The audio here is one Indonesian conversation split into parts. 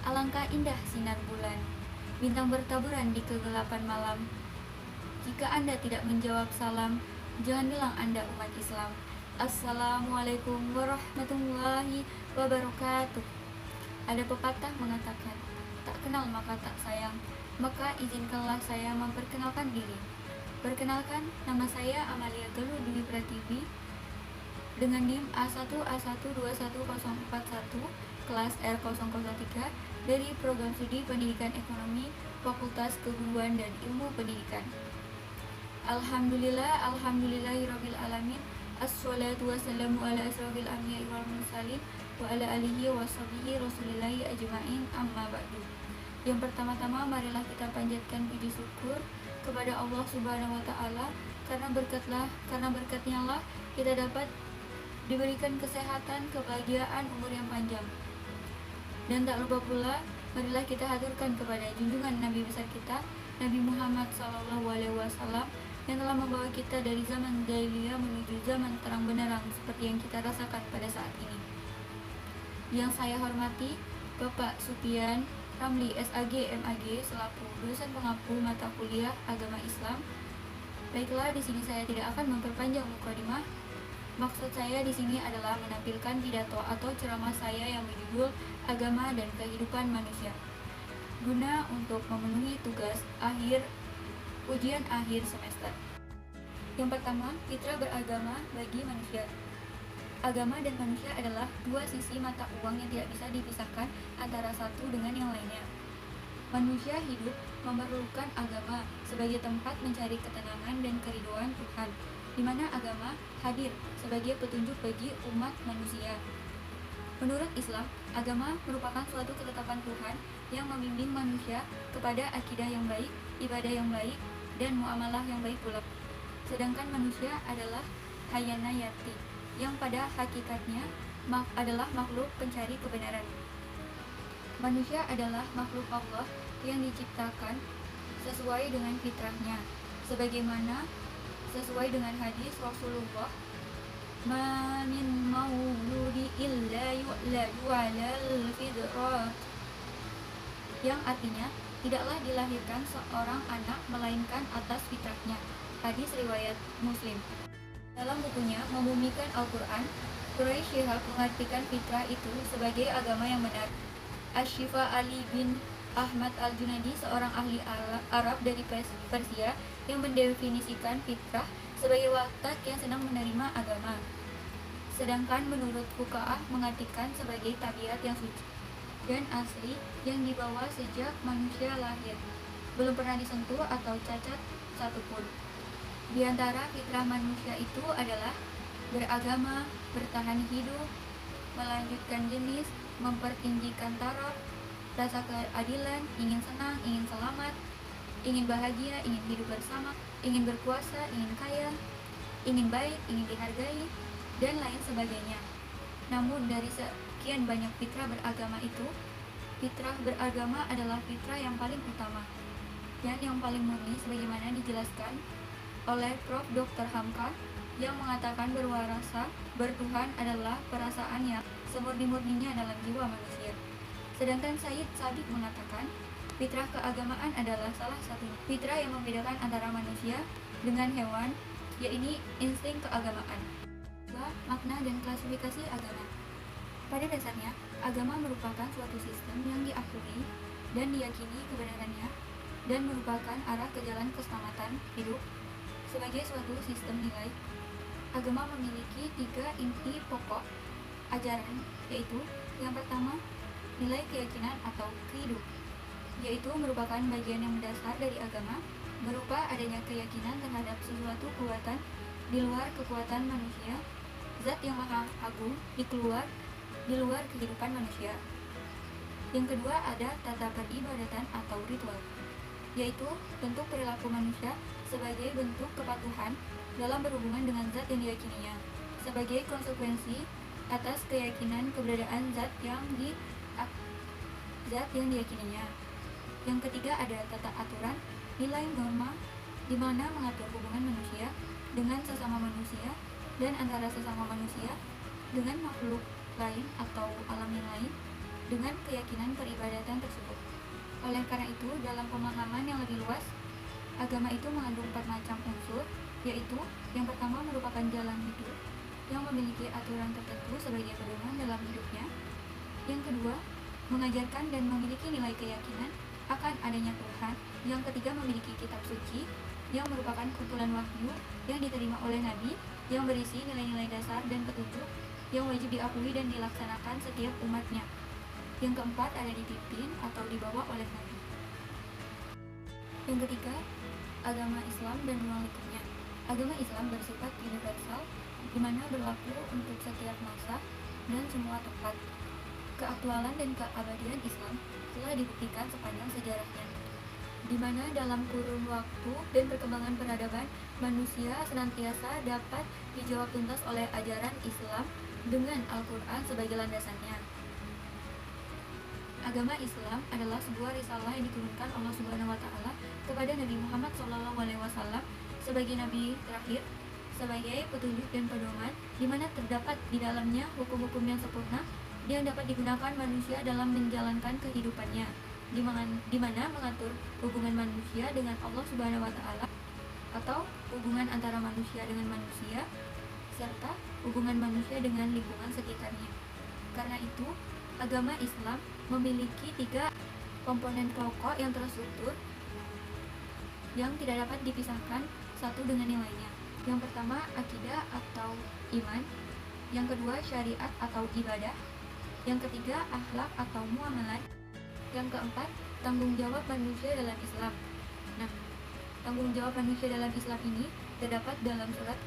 Alangkah indah sinar bulan, bintang bertaburan di kegelapan malam. Jika Anda tidak menjawab salam, jangan bilang Anda umat Islam. Assalamualaikum warahmatullahi wabarakatuh. Ada pepatah mengatakan, tak kenal maka tak sayang. Maka izinkanlah saya memperkenalkan diri. Perkenalkan, nama saya Amalia Galuh Dwi Pratiwi dengan NIM A1A1210141 kelas R003 dari Program Studi Pendidikan Ekonomi Fakultas Keguruan dan Ilmu Pendidikan. Alhamdulillahirabbil alamin. Assalatu wassalamu ala asrofil anbiya'i wal mursalin wa ala alihi wa sahbihi rasulillahi ajma'in, amma ba'du. Yang pertama-tama marilah kita panjatkan puji syukur kepada Allah Subhanahu wa taala karena berkatnya lah kita dapat diberikan kesehatan, kebahagiaan, umur yang panjang. Dan tak lupa pula, marilah kita haturkan kepada junjungan Nabi besar kita, Nabi Muhammad SAW, yang telah membawa kita dari zaman jahiliyah menuju zaman terang benderang seperti yang kita rasakan pada saat ini. Yang saya hormati Bapak Supian Ramli SAG MAG selaku dosen pengampu mata kuliah Agama Islam. Baiklah, di sini saya tidak akan memperpanjang mukadimah. Maksud saya di sini adalah menampilkan pidato atau ceramah saya yang berjudul Agama dan Kehidupan Manusia, guna untuk memenuhi tugas ujian akhir semester. Yang pertama, fitrah beragama bagi manusia. Agama dan manusia adalah dua sisi mata uang yang tidak bisa dipisahkan antara satu dengan yang lainnya. Manusia hidup memerlukan agama sebagai tempat mencari ketenangan dan keridhaan Tuhan, di mana agama hadir sebagai petunjuk bagi umat manusia. Menurut Islam, agama merupakan suatu ketetapan Tuhan yang membimbing manusia kepada akidah yang baik, ibadah yang baik, dan muamalah yang baik pula. Sedangkan manusia adalah hayanayati, yang pada hakikatnya adalah makhluk pencari kebenaran. Manusia adalah makhluk Allah yang diciptakan sesuai dengan fitrahnya, sebagaimana sesuai dengan hadis Rasulullah, "Ma min mauludi illa yu'ladu 'alal fitrat," yang artinya tidaklah dilahirkan seorang anak melainkan atas fitrahnya. Hadis riwayat Muslim. Dalam bukunya Membumikan Al-Quran, Quraish Shihab mengartikan fitrah itu sebagai agama yang benar. Ashifa Ali bin Ahmad Al-Junadi, seorang ahli Arab dari Persia, yang mendefinisikan fitrah sebagai watak yang senang menerima agama. Sedangkan menurut fuqaha mengartikan sebagai tabiat yang suci dan asli yang dibawa sejak manusia lahir, belum pernah disentuh atau cacat satupun. Di antara fitrah manusia itu adalah beragama, bertahan hidup, melanjutkan jenis, mempertinggikan taraf, rasa keadilan, ingin senang, ingin selamat, ingin bahagia, ingin hidup bersama, ingin berkuasa, ingin kaya, ingin baik, ingin dihargai, dan lain sebagainya. Namun dari sekian banyak fitrah beragama itu, fitrah beragama adalah fitrah yang paling utama dan yang paling murni, sebagaimana dijelaskan oleh Prof. Dr. Hamka, yang mengatakan bahwa rasa bertuhan adalah perasaan yang semurni-murninya dalam jiwa manusia. Sedangkan Sayyid Sabiq mengatakan fitrah keagamaan adalah salah satu fitrah yang membedakan antara manusia dengan hewan, yaitu insting keagamaan. Makna dan klasifikasi agama. Pada dasarnya, agama merupakan suatu sistem yang diakui dan diyakini kebenarannya dan merupakan arah ke jalan keselamatan hidup. Sebagai suatu sistem nilai, agama memiliki 3 inti pokok ajaran, yaitu yang pertama, nilai keyakinan atau credo, yaitu merupakan bagian yang mendasar dari agama, berupa adanya keyakinan terhadap sesuatu kekuatan di luar kekuatan manusia, zat yang maha agung di luar kehidupan manusia. Yang kedua ada tata peribadatan atau ritual, yaitu bentuk perilaku manusia sebagai bentuk kepatuhan dalam berhubungan dengan zat yang diyakininya, sebagai konsekuensi atas keyakinan keberadaan zat yang diyakininya. Yang ketiga ada tata aturan, nilai norma, di mana mengatur hubungan manusia dengan sesama manusia dan antara sesama manusia dengan makhluk lain atau alam yang lain dengan keyakinan peribadatan Oleh karena itu, dalam pemahaman yang lebih luas, agama itu mengandung 4 macam unsur, yaitu yang pertama merupakan jalan hidup yang memiliki aturan tertentu sebagai pedoman dalam hidupnya. Yang kedua, mengajarkan dan memiliki nilai keyakinan akan adanya Tuhan. Yang ketiga, memiliki kitab suci yang merupakan kumpulan wahyu yang diterima oleh Nabi yang berisi nilai-nilai dasar dan petunjuk yang wajib diakui dan dilaksanakan setiap umatnya. Yang keempat, ada dipimpin atau dibawa oleh Nabi. Yang ketiga, agama Islam dan ruang lingkupnya. Agama Islam bersifat universal, di mana berlaku untuk setiap masa dan semua tempat. Keaktualan dan keabadian Islam telah dibuktikan sepanjang sejarahnya, di mana dalam kurun waktu dan perkembangan peradaban, manusia senantiasa dapat dijawab tuntas oleh ajaran Islam dengan Al-Quran sebagai landasannya. Agama Islam adalah sebuah risalah yang diturunkan Allah Subhanahu wa Ta'ala kepada Nabi Muhammad SAW sebagai nabi terakhir, sebagai petunjuk dan pedoman, di mana terdapat di dalamnya hukum-hukum yang sempurna yang dapat digunakan manusia dalam menjalankan kehidupannya, di mana mengatur hubungan manusia dengan Allah Subhanahu wa Ta'ala atau hubungan antara manusia dengan manusia serta hubungan manusia dengan lingkungan sekitarnya. Karena itu, agama Islam memiliki 3 komponen pokok yang terstruktur yang tidak dapat dipisahkan satu dengan yang lainnya. Yang pertama, akidah atau iman. Yang kedua, syariat atau ibadah. Yang ketiga, akhlak atau muamalat. Yang keempat, tanggung jawab manusia dalam Islam. Nah, tanggung jawab manusia dalam Islam ini terdapat dalam surat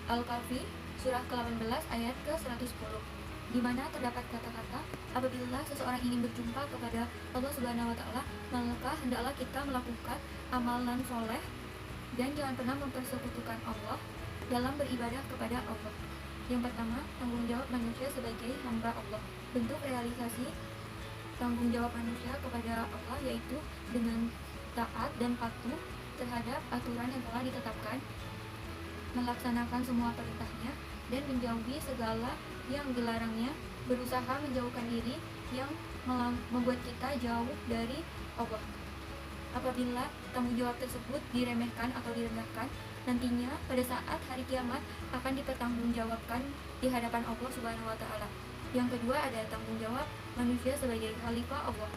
Al-Kahfi surah ke-18 ayat ke-110, di mana terdapat kata-kata, apabila seseorang ingin berjumpa kepada Allah Subhanahu wa Ta'ala, maka hendaklah kita melakukan amalan soleh dan jangan pernah mempersekutukan Allah dalam beribadah kepada Allah. Yang pertama, tanggung jawab manusia sebagai hamba Allah. Bentuk realisasi tanggung jawab manusia kepada Allah yaitu dengan taat dan patuh terhadap aturan yang telah ditetapkan, melaksanakan semua perintahnya, dan menjauhi segala yang dilarangnya, berusaha menjauhkan diri yang membuat kita jauh dari Allah. Apabila tanggung jawab tersebut diremehkan atau direndahkan, nantinya pada saat hari kiamat akan dipertanggungjawabkan di hadapan Allah Subhanahu wa Ta'ala. Yang kedua, ada tanggung jawab manusia sebagai khalifah Allah.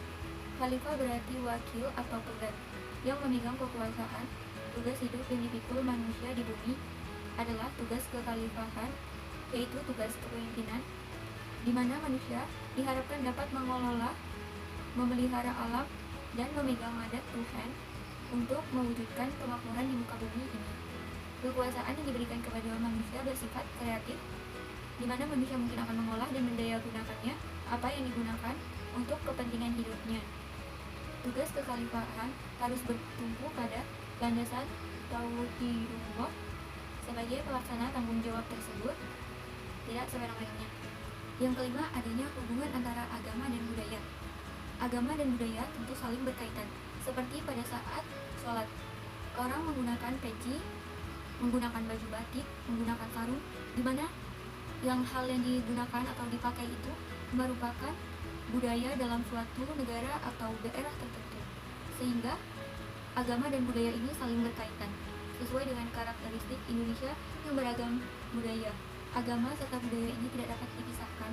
Khalifah berarti wakil atau pegat yang memegang kekuasaan. Tugas hidup yang dipikul manusia di bumi adalah tugas kekhalifahan, yaitu tugas kepemimpinan, di mana manusia diharapkan dapat mengelola, memelihara alam, dan memegang mandat Tuhan untuk mewujudkan kemakmuran di muka bumi ini. Kekuasaan yang diberikan kepada manusia bersifat kreatif, di mana manusia mungkin akan mengolah dan mendayagunakannya apa yang digunakan untuk kepentingan hidupnya. Tugas kekhalifahan harus bertumpu pada landasan tauhidullah sebagai pelaksana tanggung jawab tersebut, tidak sewenang-wenangnya. Yang kelima, adanya hubungan antara agama dan budaya. Agama dan budaya tentu saling berkaitan. Seperti pada saat sholat, orang menggunakan peci, menggunakan baju batik, menggunakan sarung, di mana hal yang digunakan atau dipakai itu merupakan budaya dalam suatu negara atau daerah tertentu, sehingga agama dan budaya ini saling berkaitan sesuai dengan karakteristik Indonesia yang beragam budaya. Agama serta budaya ini tidak dapat dipisahkan.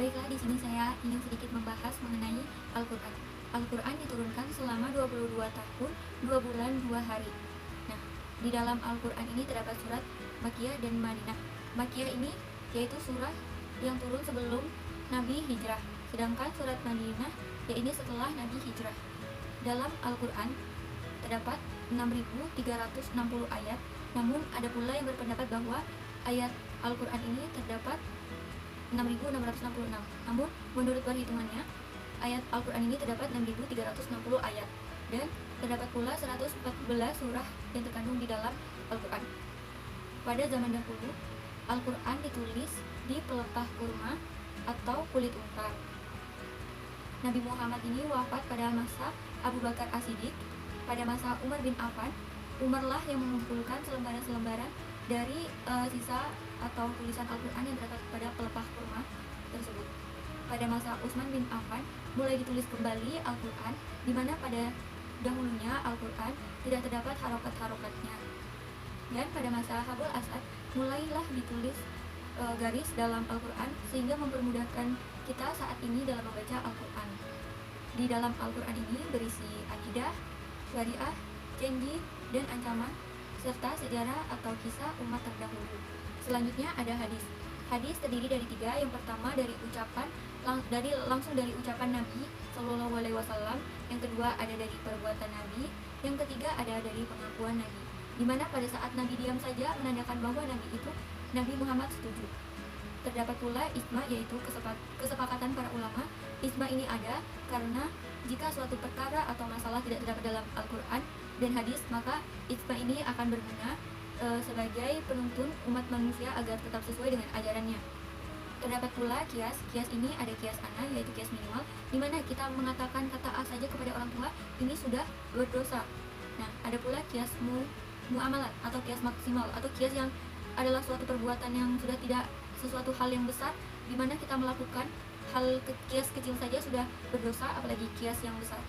Baiklah, di sini saya ingin sedikit membahas mengenai Al-Quran. Al-Quran diturunkan selama 22 tahun, 2 bulan, 2 hari. Nah, di dalam Al-Quran ini terdapat surat Makkiyah dan Madinah. Makkiyah ini yaitu surah yang turun sebelum Nabi hijrah, sedangkan surat Madinah yaitu setelah Nabi hijrah. Dalam Al-Quran terdapat 6.360 ayat, namun ada pula yang berpendapat bahwa ayat Al-Quran ini terdapat 6.666. Namun menurut perhitungannya, ayat Al-Quran ini terdapat 6.360 ayat, dan terdapat pula 114 surah yang terkandung di dalam Al-Quran. Pada zaman dahulu, Al-Quran ditulis di pelepah kurma atau kulit unta. Nabi Muhammad ini wafat pada masa Abu Bakar As-Siddiq. Pada masa Umar bin Affan, Umarlah yang mengumpulkan selembaran-selembaran dari sisa atau tulisan Al-Quran yang terdapat pada pelepah kurma tersebut. Pada masa Utsman bin Affan, mulai ditulis kembali Al-Quran, di mana pada dahulunya Al-Quran tidak terdapat harokat-harokatnya. Dan pada masa Habul Asad mulailah ditulis garis dalam Al-Quran, sehingga mempermudahkan kita saat ini dalam membaca Al-Quran. Di dalam Al-Quran ini berisi akidah, syariah, janji, dan ancaman, serta sejarah atau kisah umat terdahulu. Selanjutnya ada hadis. Hadis terdiri dari 3. Yang pertama langsung dari ucapan Nabi Shallallahu Alaihi Wasallam. Yang kedua ada dari perbuatan Nabi. Yang ketiga ada dari pengakuan Nabi, di mana pada saat Nabi diam saja menandakan bahwa Nabi Muhammad setuju. Terdapat pula ijma, yaitu kesepakatan para ulama. Ijma ini ada karena jika suatu perkara atau masalah tidak terdapat dalam Al-Quran dan hadis, maka ijma ini akan berguna sebagai penuntun umat manusia agar tetap sesuai dengan ajarannya. Terdapat pula kias. Kias ini ada kias ana, yaitu kias minimal, di mana kita mengatakan kata A saja kepada orang tua, ini sudah berdosa. Nah, ada pula kias muamalat atau kias maksimal, atau kias yang adalah suatu perbuatan yang sudah tidak sesuatu hal yang besar, di mana kita melakukan hal kias kecil saja sudah berdosa, apalagi kias yang besar.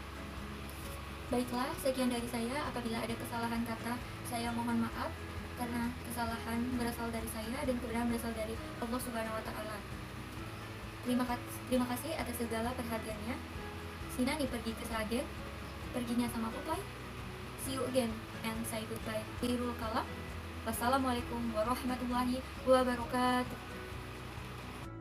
Baiklah, sekian dari saya. Apabila ada kesalahan kata, saya mohon maaf, karena kesalahan berasal dari saya dan kebenaran berasal dari Allah Subhanahu wa Ta'ala. Terima kasih atas segala perhatiannya. Sina nih pergi ke Sragen, perginya sama Popeye. See you again and say goodbye. Wassalamualaikum warahmatullahi wabarakatuh.